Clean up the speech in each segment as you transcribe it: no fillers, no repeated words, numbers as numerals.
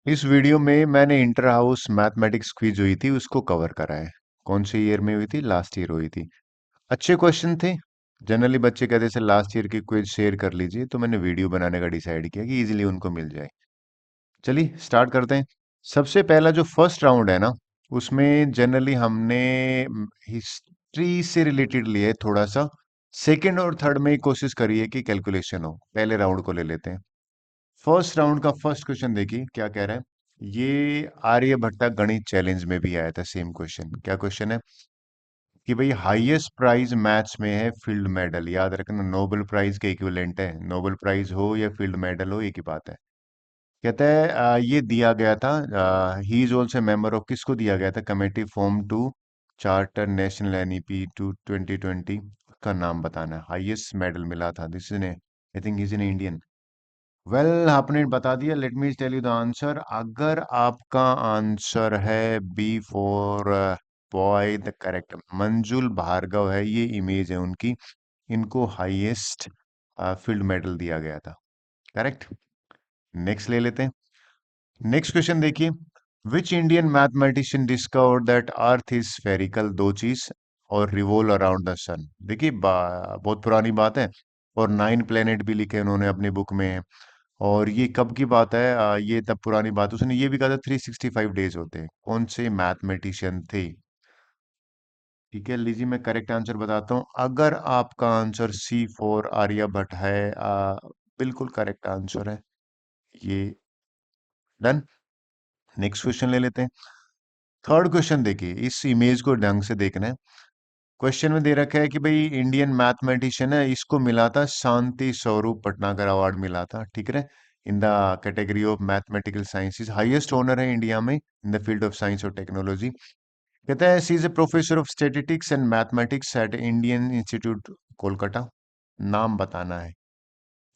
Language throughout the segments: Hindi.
इस वीडियो में मैंने इंटर हाउस मैथमेटिक्स क्विज हुई थी उसको कवर करा है। कौन से ईयर में हुई थी? लास्ट ईयर हुई थी। अच्छे क्वेश्चन थे। जनरली बच्चे कहते थे लास्ट ईयर की क्विज शेयर कर लीजिए, तो मैंने वीडियो बनाने का डिसाइड किया कि इजीली उनको मिल जाए। चलिए स्टार्ट करते हैं। सबसे पहला जो फर्स्ट राउंड है ना, उसमें जनरली हमने हिस्ट्री से रिलेटेड लिया है थोड़ा सा। सेकेंड और थर्ड में ही कोशिश करिए कि कैलकुलेशन हो। पहले राउंड को ले लेते हैं। फर्स्ट राउंड का फर्स्ट क्वेश्चन देखिए क्या कह रहा है। ये आर्यभट्टा गणित चैलेंज में भी आया था सेम क्वेश्चन। क्या क्वेश्चन है कि भाई हाईएस्ट प्राइज मैथ्स में है फील्ड मेडल। याद रखना, नोबेल प्राइज के इक्विवेलेंट है। नोबेल प्राइज हो या फील्ड मेडल हो, एक ही बात है। कहता है ये दिया गया था। He is also member of, किसको दिया गया था? Committee form to charter national NEP to 2020। उसका नाम बताना है। हाईएस्ट मेडल मिला था, this is I think is in Indian. Well आपने बता दिया। Let me tell you the answer. अगर आपका आंसर है B for boy, the correct Manjul Bhargava है। ये इमेज है उनकी। इनको हाईएस्ट फील्ड मेडल दिया गया था। करेक्ट। नेक्स्ट ले लेते हैं। नेक्स्ट क्वेश्चन देखिए। Which Indian mathematician discovered that earth is spherical? दो चीज और रिवोल्व अराउंड द सन। देखिए बहुत पुरानी बात है। और 9 प्लेनेट भी लिखे उन्होंने अपनी बुक में। और ये कब की बात है? ये तब पुरानी बात। उसने ये भी कहा था 365 डेज होते हैं। कौन से मैथमेटिशियन थे? ठीक है, लीजिए मैं करेक्ट आंसर बताता हूँ। अगर आपका आंसर सी फॉर आर्यभट्ट है, बिल्कुल करेक्ट आंसर है ये। डन। नेक्स्ट क्वेश्चन ले लेते हैं। थर्ड क्वेश्चन देखिए, इस इमेज को ढंग से देखना है। क्वेश्चन में दे रखा है कि भाई इंडियन मैथमेटिशियन है, इसको मिला था शांति स्वरूप भटनागर अवार्ड मिला था। ठीक है। In the category of mathematical sciences, highest honour है इंडिया में in the field of science और टेक्नोलॉजी। कहता है she is a professor of statistics and mathematics at Indian institute Kolkata. नाम बताना है।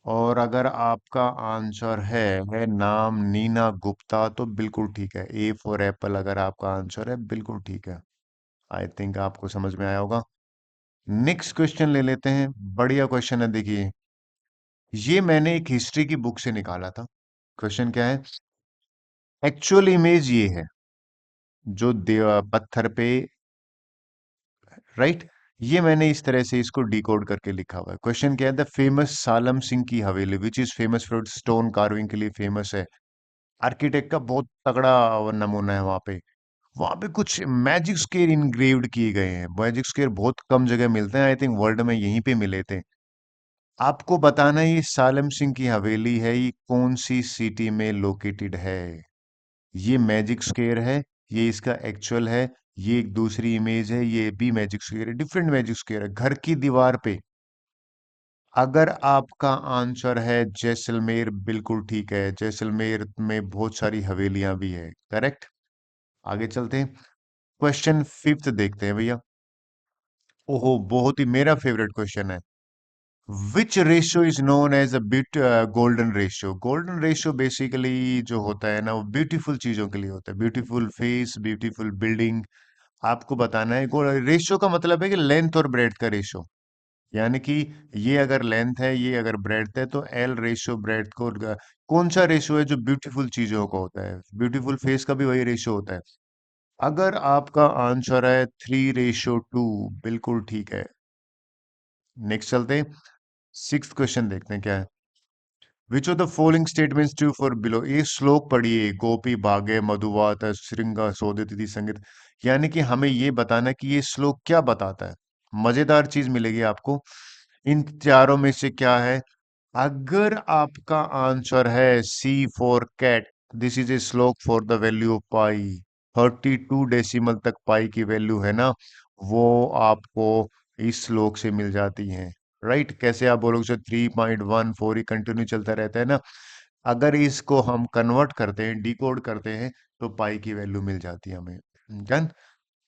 और अगर आपका आंसर है नाम नीना गुप्ता, तो बिल्कुल ठीक है। ए फॉर एप्पल अगर आपका आंसर है, बिल्कुल ठीक है। आई थिंक आपको समझ में आया होगा। नेक्स्ट क्वेश्चन ले लेते हैं। बढ़िया क्वेश्चन है देखिए। ये मैंने एक हिस्ट्री की बुक से निकाला था। क्वेश्चन क्या है? एक्चुअल इमेज ये है जो पत्थर पे, राइट। ये मैंने इस तरह से इसको डिकोड करके लिखा हुआ है। क्वेश्चन क्या है? द फेमस सालम सिंह की हवेली which is famous for stone carving के लिए फेमस है। आर्किटेक्ट का बहुत तगड़ा वो नमूना है वहां पे। वहां पे कुछ मैजिक स्क्वेयर इनग्रेव्ड किए गए हैं। मैजिक स्क्वेयर बहुत कम जगह मिलते हैं, आई थिंक वर्ल्ड में यहीं पे मिले थे। आपको बताना है ये सालम सिंह की हवेली है, ये कौन सी सिटी में लोकेटेड है। ये मैजिक स्क्वेयर है, ये इसका एक्चुअल है। ये एक दूसरी इमेज है, ये भी मैजिक स्क्वेयर है। डिफरेंट मैजिक स्क्वेयर है घर की दीवार पे। अगर आपका आंसर है जैसलमेर, बिल्कुल ठीक है। जैसलमेर में बहुत सारी हवेलियां भी है। करेक्ट। आगे चलते हैं। क्वेश्चन फिफ्थ देखते हैं भैया। ओहो, बहुत ही मेरा फेवरेट क्वेश्चन है। Which ratio is known as a bit golden ratio? Golden ratio basically जो होता है ना, वो ब्यूटीफुल चीजों के लिए होता है। Beautiful face, beautiful building. आपको बताना है। रेशियो का मतलब है कि लेंथ और ब्रेड्थ का रेशियो। यानी कि ये अगर लेंथ है, ये अगर ब्रेड्थ है, तो एल रेशियो ब्रेड्थ को कौन सा रेशियो है जो ब्यूटीफुल चीजों का होता है? ब्यूटीफुल फेस का भी वही रेशियो होता है। अगर आपका आंसर है 3:2, बिल्कुल ठीक है। नेक्स्ट चलते हैं। सिक्स क्वेश्चन देखते हैं क्या है। Which of the following statements true for below? ये श्लोक पढ़िए। गोपी भाग्य मधुवात श्रृंगा सौदिति संगीत। यानी कि हमें ये बताना है कि ये श्लोक क्या बताता है। मजेदार चीज मिलेगी आपको। इन चारों में से क्या है? अगर आपका आंसर है C for cat, this is a shloka for the value of pi. 32 decimal तक पाई की वैल्यू है ना, वो आपको इस श्लोक से मिल जाती है। राइट। कैसे आप बोलोगे सर 3.14 ही कंटिन्यू चलता रहता है ना। अगर इसको हम कन्वर्ट करते हैं, डिकोड करते हैं, तो पाई की वैल्यू मिल जाती है हमें। डन।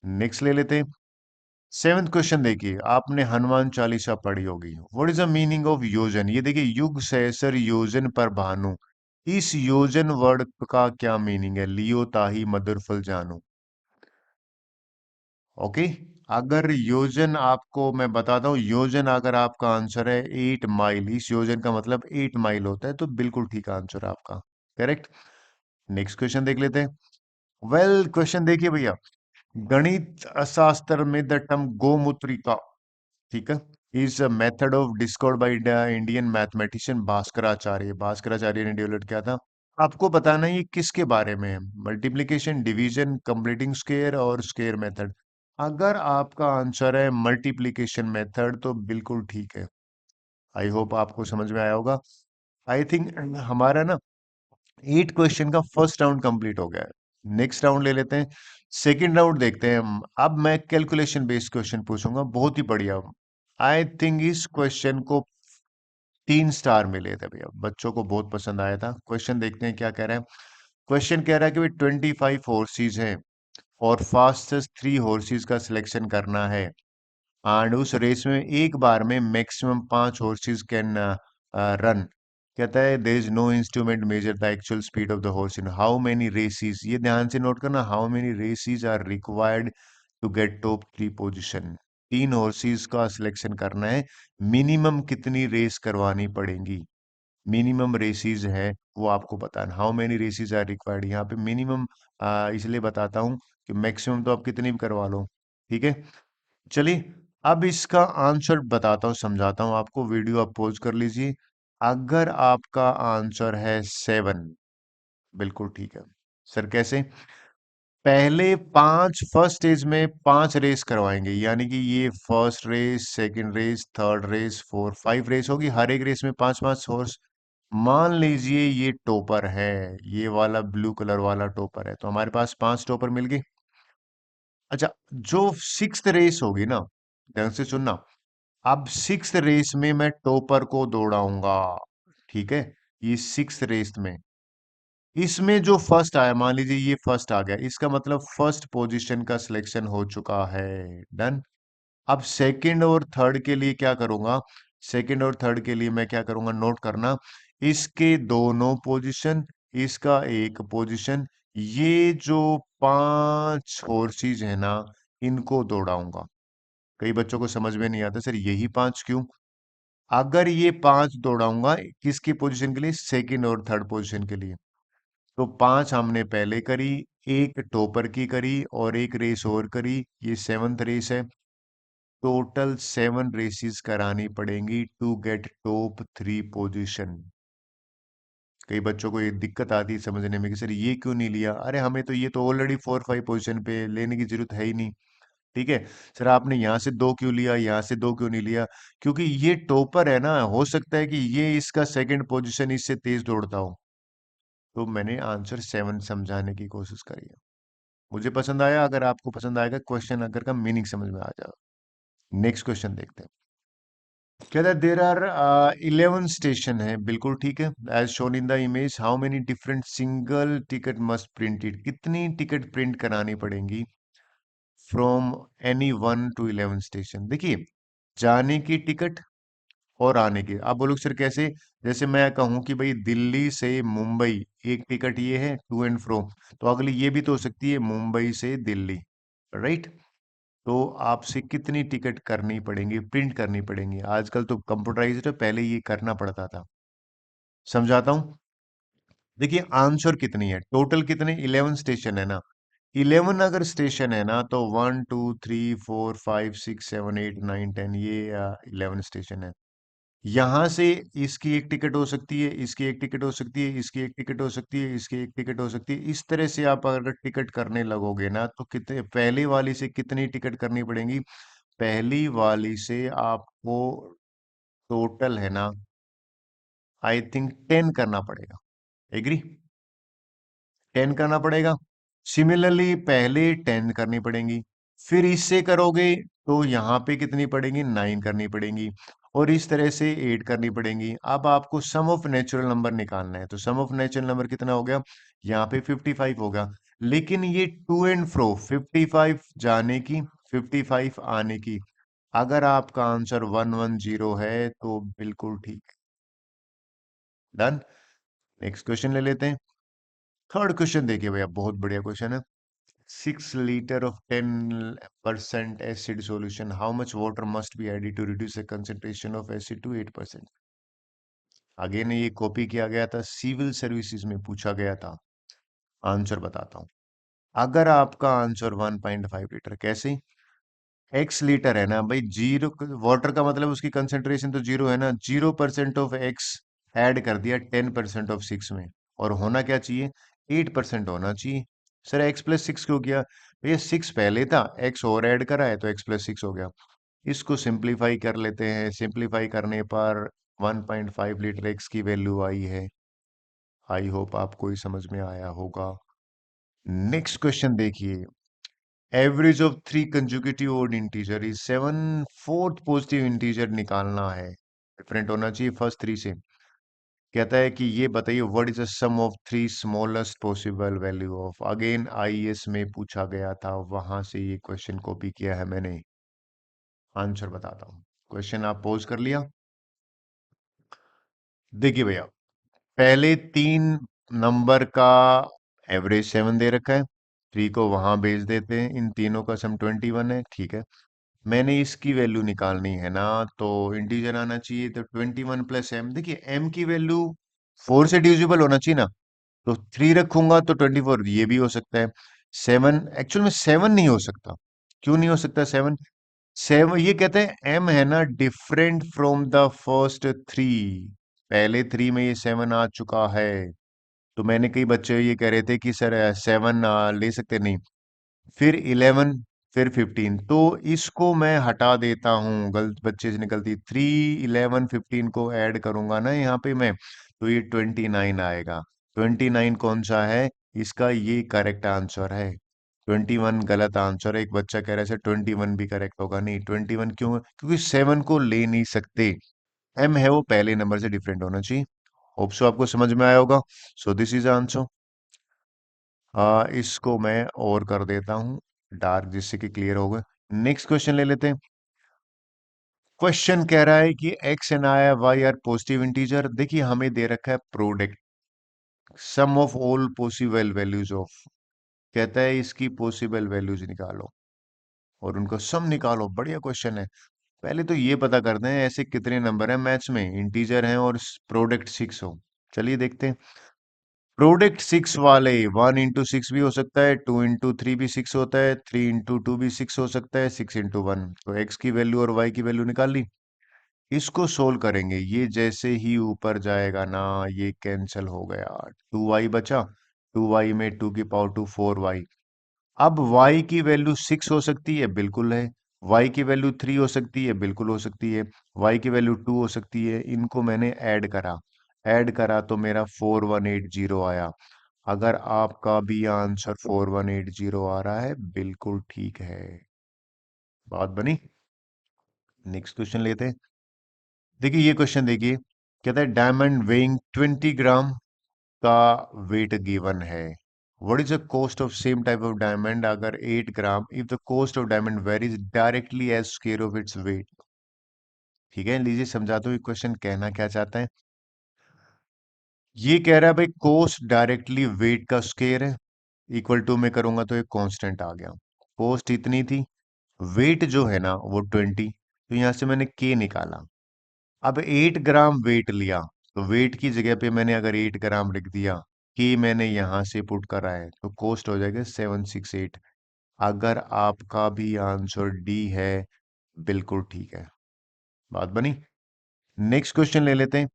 नेक्स्ट ले लेते हैं। सेवेंथ क्वेश्चन देखिए। आपने हनुमान चालीसा पढ़ी होगी। What is the meaning of योजन? ये देखिए, युग सहस्र योजन पर भानु। इस योजन वर्ड का क्या मीनिंग है? लियो ताही मधुर फल जानू। ओके। अगर योजन आपको मैं बताता हूँ, योजन अगर आपका आंसर है 8 माइल, इस योजन का मतलब 8 माइल होता है, तो बिल्कुल ठीक आंसर है आपका। करेक्ट। नेक्स्ट क्वेश्चन देख लेते हैं। वेल, क्वेश्चन देखिए भैया। गणित शास्त्र में द टर्म गोमूत्रिका, ठीक है, is a method of discovered by the Indian mathematician Bhaskaracharya. Bhaskaracharya ने डेवलप किया था। आपको बताना है ये किसके बारे में है। मल्टीप्लिकेशन, डिवीजन, कंप्लीटिंग स्क्वायर और स्क्वायर मेथड। अगर आपका आंसर है मल्टीप्लिकेशन मेथड तो बिल्कुल ठीक है। आई होप आपको समझ में आया होगा। आई थिंक हमारा ना 8 क्वेश्चन का फर्स्ट राउंड कंप्लीट हो गया है। नेक्स्ट राउंड ले लेते हैं। सेकंड राउंड देखते हैं हम। अब मैं कैलकुलेशन बेस्ड क्वेश्चन पूछूंगा, बहुत ही बढ़िया। आई थिंक इस क्वेश्चन को 3 स्टार मिले थे भैया, बच्चों को बहुत पसंद आया था। क्वेश्चन देखते हैं क्या कह रहा है। क्वेश्चन कह रहा है कि भाई 25 हॉर्सेस है और फास्टेस्ट 3 हॉर्सेस का सिलेक्शन करना है। एंड उस रेस में एक बार में मैक्सिमम 5 हॉर्सेस कैन रन। कहता है there is no instrument measure the actual speed of the horse in how many races. ये ध्यान से नोट करना, how many races are required to get top 3 position. 3 horses का सिलेक्शन करना है, मिनिमम कितनी रेस करवानी पड़ेंगी। मिनिमम रेसेस है वो आपको बताना, how many races are required. यहाँ पे मिनिमम इसलिए बताता हूँ कि मैक्सिमम तो आप कितनी भी करवा लो, ठीक है। चलिए, अब इसका आंसर बताता हूँ, समझाता हूँ आपको। वीडियो आप पॉज कर लीजिए। अगर आपका आंसर है 7, बिल्कुल ठीक है। सर कैसे? पहले 5 फर्स्ट स्टेज में 5 रेस करवाएंगे, यानी कि ये first race, second race, third race, 5 race होगी। हर एक रेस में 5-5 हॉर्स। मान लीजिए ये टॉपर है, ये वाला ब्लू कलर वाला टॉपर है, तो हमारे पास 5 टॉपर मिल गए। अच्छा, जो 6th रेस होगी ना, ध्यान से सुनना। अब 6th रेस में मैं टॉपर को दौड़ाऊंगा, ठीक है। ये 6th रेस में, इसमें जो फर्स्ट आया, मान लीजिए ये फर्स्ट आ गया, इसका मतलब फर्स्ट पोजीशन का सिलेक्शन हो चुका है। डन। अब सेकंड और थर्ड के लिए क्या करूंगा? सेकंड और थर्ड के लिए मैं क्या करूंगा, नोट करना। इसके दोनों पोजीशन, इसका एक पोजीशन, ये जो 5 हॉर्सेस है ना, इनको दौड़ाऊंगा। कई बच्चों को समझ में नहीं आता सर यही 5 क्यों। अगर ये 5 दौड़ाऊंगा किसकी पोजीशन के लिए? सेकंड और थर्ड पोजीशन के लिए। तो 5 हमने पहले करी, एक टॉपर की करी और एक रेस और करी, ये 7th रेस है। टोटल 7 रेसेस करानी पड़ेंगी टू गेट टॉप 3 पोजीशन। कई बच्चों को ये दिक्कत आती है समझने में कि सर ये क्यों नहीं लिया। अरे हमें तो ये तो ऑलरेडी 4-5 पोजीशन पे लेने की जरूरत है ही नहीं, ठीक है। सर आपने यहाँ से 2 क्यों लिया, यहाँ से 2 क्यों नहीं लिया? क्योंकि ये टॉपर है ना, हो सकता है कि ये इसका सेकंड पोजीशन इससे तेज दौड़ता हो। तो मैंने आंसर 7 समझाने की कोशिश करी है। मुझे पसंद आया। अगर आपको पसंद आएगा, क्वेश्चन अगर का मीनिंग समझ में आ जाए। नेक्स्ट क्वेश्चन देखते हैं। कहता है देर आर 11 स्टेशन है, बिल्कुल ठीक है। As shown in the image how many different single ticket must printed. कितनी टिकट प्रिंट करानी पड़ेंगी फ्रॉम एनी 1 to 11 स्टेशन। देखिए, जाने की टिकट और आने की। आप बोलोगे सर कैसे? जैसे मैं कहूं कि भाई दिल्ली से मुंबई एक टिकट ये है टू एंड फ्रो, तो अगली ये भी तो हो सकती है मुंबई से दिल्ली, राइट। तो आपसे कितनी टिकट करनी पड़ेंगी, प्रिंट करनी पड़ेंगी। आजकल तो कंप्यूटराइज्ड है, पहले ये करना पड़ता था। समझाता हूं। देखिए, आंसर कितनी है, टोटल कितने 11 स्टेशन है ना। 11 अगर स्टेशन है ना, तो 1 2 3 4 5 6 7 8 9 10, ये 11 स्टेशन है। यहां से इसकी एक टिकट हो सकती है, इसकी एक टिकट हो सकती है, इसकी एक टिकट हो सकती है, इसकी एक टिकट हो सकती है। इस तरह से आप अगर टिकट करने लगोगे ना, तो कितने, पहले वाली से कितनी टिकट करनी पड़ेगी? पहली वाली से आपको टोटल है ना, आई थिंक 10 करना पड़ेगा। एग्री? 10 करना पड़ेगा। सिमिलरली पहले 10 करनी पड़ेंगी। फिर इससे करोगे तो यहाँ पे कितनी पड़ेगी? 9 करनी पड़ेंगी। और इस तरह से 8 करनी पड़ेंगी। अब आपको सम ऑफ नेचुरल नंबर निकालना है, तो सम ऑफ नेचुरल नंबर कितना हो गया? यहाँ पे 55 होगा। लेकिन ये टू एंड फ्रो, 55 जाने की, 55 आने की। अगर आपका आंसर 110 है तो बिल्कुल ठीक। डन। नेक्स्ट क्वेश्चन ले लेते हैं। थर्ड क्वेश्चन देखिए भैया, बहुत बढ़िया क्वेश्चन है। 6 litre of 10% acid solution, how much water must be added to reduce the concentration of acid to 8%? Again ये कॉपी किया गया था, सिविल सर्विसेज में पूछा गया था। आंसर बताता हूं। अगर आपका आंसर 1.5 लीटर, कैसे? एक्स लीटर है ना भाई, जीरो वाटर का मतलब उसकी कंसेंट्रेशन तो जीरो है ना, 0% ऑफ एक्स ऐड कर दिया 10% ऑफ सिक्स में, और होना क्या चाहिए? 8% होना चाहिए। सर एक्स प्लस सिक्स क्यों किया? भैया सिक्स पहले था, एक्स और ऐड करा है तो एक्स प्लस सिक्स हो गया। इसको सिंप्लीफाई कर लेते हैं, सिंप्लीफाई करने पर 1.5 लीटर एक्स की वैल्यू आई है। आई होप आपको ही समझ में आया होगा। नेक्स्ट क्वेश्चन देखिए। Average of three conjugative odd integer is seven. Fourth positive integer निकालना है, डिफरेंट होना चाहिए फर्स्ट थ्री से। कहता है कि ये बताइए what is the sum of three smallest possible value of. Again IAS में पूछा गया था, वहां से ये क्वेश्चन कॉपी किया है मैंने। आंसर बताता हूँ। क्वेश्चन आप पोज कर लिया। देखिए भैया, पहले तीन नंबर का एवरेज सेवन दे रखा है, थ्री को वहां भेज देते हैं, इन तीनों का सम 21 है, ठीक है। मैंने इसकी वैल्यू निकालनी है ना, तो इंटीजर आना चाहिए, तो 21 प्लस एम। देखिए एम की वैल्यू फोर से डिविजिबल होना चाहिए ना, तो थ्री रखूंगा तो 24, ये भी हो सकता है। सेवन, एक्चुअल में सेवन नहीं हो सकता। क्यों नहीं हो सकता सेवन? सेवन ये कहते हैं एम है ना different from the first three, पहले थ्री में ये सेवन आ चुका है। तो मैंने, कई बच्चे ये कह रहे थे कि सर सेवन ले सकते नहीं, फिर 11, फिर 15, तो इसको मैं हटा देता हूँ, गलत बच्चे से निकलती, 3, 11, 15 को ऐड करूंगा ना यहाँ पे मैं, तो ये 29 आएगा। 29 कौन सा है इसका? ये करेक्ट आंसर है। 21 गलत आंसर है। एक बच्चा कह रहा है सर 21 भी करेक्ट होगा, नहीं 21 क्यों? क्योंकि सेवन को ले नहीं सकते, एम है वो पहले नंबर से डिफरेंट होना चाहिए। होप सो आपको समझ में आया होगा। So this is answer. इसको मैं और कर देता हूं डार्क, जिससे कि क्लियर होगा। नेक्स्ट क्वेश्चन ले लेते हैं। क्वेश्चन कह रहा है कि x and I y are positive integer. देखिए हमें दे रखा है product, sum of all possible values of. कहता है इसकी पॉसिबल वैल्यूज निकालो और उनका सम निकालो। बढ़िया क्वेश्चन है। पहले तो ये पता करते हैं ऐसे कितने नंबर हैं मैथ्स में इंटीजर हैं और प्रोडक्ट सिक्स हो। चलिए देखते हैं। प्रोडक्ट सिक्स वाले, 1 इंटू 6 भी हो सकता है, 2 इंटू 3 भी सिक्स होता है, 3 इंटू 2 भी सिक्स हो सकता है, 6 इंटू 1। तो एक्स की वैल्यू और वाई की वैल्यू निकाल ली। इसको सोल्व करेंगे, ये जैसे ही ऊपर जाएगा ना ये कैंसिल हो गया, 2y बचा, 2y में 2 की पावर 2 4y। अब y की वैल्यू 6 हो सकती है, बिल्कुल है। y की वैल्यू 3 हो सकती है, बिल्कुल हो सकती है। y की वैल्यू 2 हो सकती है। इनको मैंने ऐड करा, ऐड करा तो मेरा 4180 आया। अगर आपका भी आंसर 4180 आ रहा है, बिल्कुल ठीक है। बात बनी। नेक्स्ट क्वेश्चन लेते हैं। देखिए ये क्वेश्चन देखिए, कहता है डायमंड वेइंग 20 ग्राम का वेट गिवन है। What is the cost of same type of diamond अगर 8 gram, if the cost of diamond varies directly as square of its weight. ठीक है, लीजिए समझाता हूँ ये क्वेश्चन कहना क्या चाहता है। ये कह रहा है भाई कॉस्ट डायरेक्टली वेट का स्क्वायर है, इक्वल टू में करूंगा तो एक कांस्टेंट आ गया। कॉस्ट इतनी थी, वेट जो है ना वो 20, तो यहां से मैंने के निकाला। अब 8 ग्राम वेट लिया, तो वेट की जगह पे मैंने अगर 8 ग्राम लिख दिया, के मैंने यहां से पुट करा है, तो कॉस्ट हो जाएगा 768। अगर आपका भी आंसर डी है, बिल्कुल ठीक है। बात बनी। नेक्स्ट क्वेश्चन ले लेते हैं।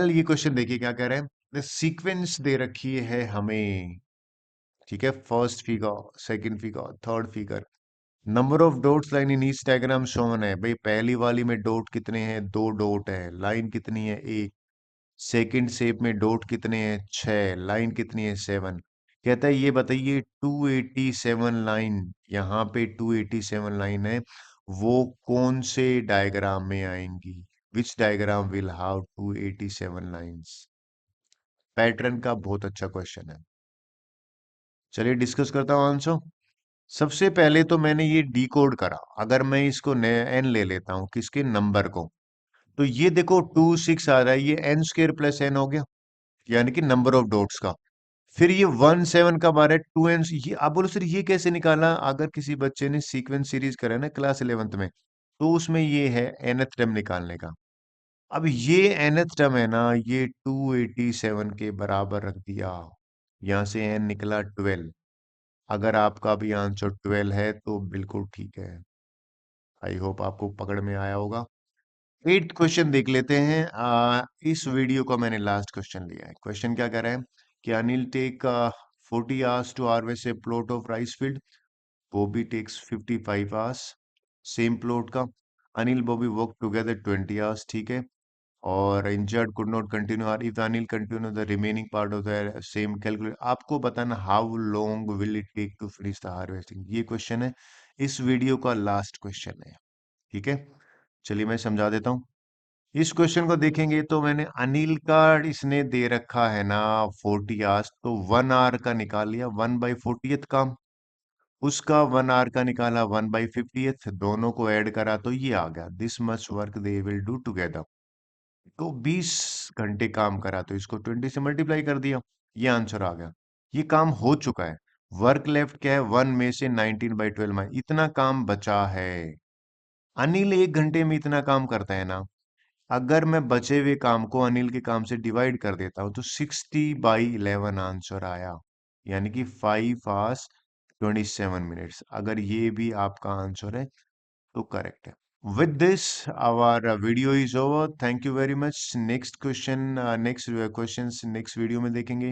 ये क्वेश्चन देखिए क्या कह रहे हैं। सीक्वेंस दे रखी है हमें, ठीक है, first figure, second figure, third figure. Number of dots line in each diagram shown है। भाई पहली वाली में डॉट कितने हैं? दो डॉट है। लाइन कितनी है? एक। सेकंड शेप में डॉट कितने हैं? छह। लाइन कितनी है? 7। कहता है ये बताइए 287 लाइन, यहाँ पे 287 लाइन है, वो कौन से डायग्राम में आएंगी? Which diagram will have 287 lines? Pattern का बहुत अच्छा क्वेश्चन है। चलिए डिस्कस करता हूँ आंसर। सबसे पहले तो मैंने ये डिकोड करा। अगर मैं इसको एन ले लेता हूं, किसके? नंबर को, तो ये देखो 26 आ रहा है, ये एन स्क्र प्लस एन हो गया, यानी कि नंबर ऑफ डॉट्स का। फिर ये 17 कब आ रहा है? 2 एन। ये आप बोलो सर ये कैसे निकाला? अगर किसी बच्चे ने सीक्वेंस सीरीज करा है ना क्लास 11th में, तो उसमें ये है nth टर्म निकालने का। अब ये nth टर्म है ना, ये 287 के बराबर रख दिया। यहां से n निकला 12। अगर आपका भी आंसर 12 है तो बिल्कुल ठीक है। आई होप आपको पकड़ में आया होगा। 8th क्वेश्चन देख लेते हैं। इस वीडियो का मैंने लास्ट क्वेश्चन लिया है। क्वेश्चन क्या कह रहा है कि Anil take 40 hours to harvest a plot of rice field, Bobby takes 55 hours. Same plot का Anil Bobby work together 20 hours, ठीक है। और इंजर्ड कुड नॉट कंटिन्यू, और if Anil continue the remaining part of the same calculate, आपको बताना how long will it take to finish the harvesting. ये क्वेश्चन है, इस वीडियो का लास्ट क्वेश्चन है, ठीक है। चलिए मैं समझा देता हूँ। इस क्वेश्चन को देखेंगे तो मैंने अनिल का, इसने दे रखा है ना 40 आवर्स, तो 1 आवर का निकाल लिया 1/40th काम, उसका 1 आवर का निकाला 1/50th, दोनों को ऐड करा तो ये आ गया, this much work they will do together. तो 20 घंटे काम करा तो इसको 20 से मल्टीप्लाई कर दिया, ये आंसर आ गया। ये काम हो चुका है। वर्क लेफ्ट क्या है, 1 में से 19/12 में, इतना काम बचा है। अनिल 1 घंटे में इतना काम करता है ना, अगर मैं बचे हुए काम को अनिल के काम से डिवाइड कर देता हूं तो 60/11 आंसर आया, यानी कि 5 hours 27 minutes। अगर ये भी आपका आंसर है तो करेक्ट है। With this, our video is over. Thank you very much. Next question next questions next video में देखेंगे।